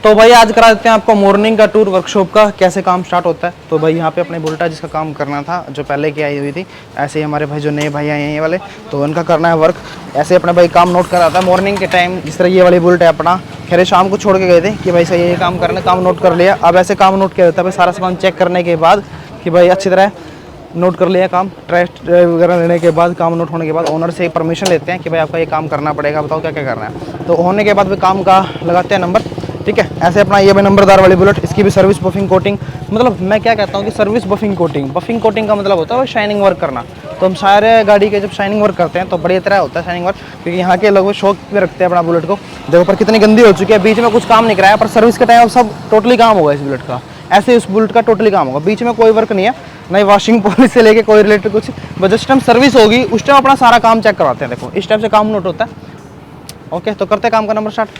तो भाई आज करा देते हैं आपको मॉर्निंग का टूर वर्कशॉप का, कैसे काम स्टार्ट होता है। तो भाई यहाँ पे अपने बुलेट जिसका काम करना था, जो पहले की आई हुई थी, ऐसे ही हमारे भाई जो नए भाई आए हैं ये वाले, तो उनका करना है वर्क। ऐसे अपना भाई काम नोट करा था मॉर्निंग के टाइम। जिस तरह ये वाली बुलेट है अपना, खैर शाम को छोड़ के गए थे कि भाई सही ये काम करना, काम नोट कर लिया। अब ऐसे काम नोट किया जाता है भाई, सारा सामान चेक करने के बाद कि भाई अच्छी तरह नोट कर लिया काम, टेस्ट वगैरह लेने के बाद, काम नोट होने के बाद ओनर से परमिशन लेते हैं कि भाई आपका ये काम करना पड़ेगा, बताओ क्या क्या करना है। तो होने के बाद भी काम का लगाते हैं नंबर, ठीक है। ऐसे अपना ये भी नंबरदार वाली बुलेट, इसकी भी सर्विस बफिंग कोटिंग, मतलब मैं क्या कहता हूँ कि service buffing coating, buffing coating का मतलब होता है शाइनिंग वर्क करना। तो हम सारे गाड़ी के जब शाइनिंग वर्क करते हैं तो बढ़िया तरह होता है शाइनिंग वर्क, क्योंकि यहाँ के लोग शौक पे रखते हैं अपना बुलेट को। देखो पर कितनी गंदी हो चुकी है, बीच में कुछ काम नहीं कराया, पर सर्विस के टाइम अब सब टोटली काम होगा इस बुलेट का। ऐसे इस बुलेट का टोटली काम होगा, बीच में कोई वर्क नहीं है, नहीं वॉशिंग पॉलिश से लेके कोई रिलेटेड कुछ, बस जिस टाइम सर्विस होगी उस टाइम अपना सारा काम चेक करवाते हैं। देखो इस टाइम से काम नोट होता है। ओके, तो करते हैं काम का नंबर स्टार्ट।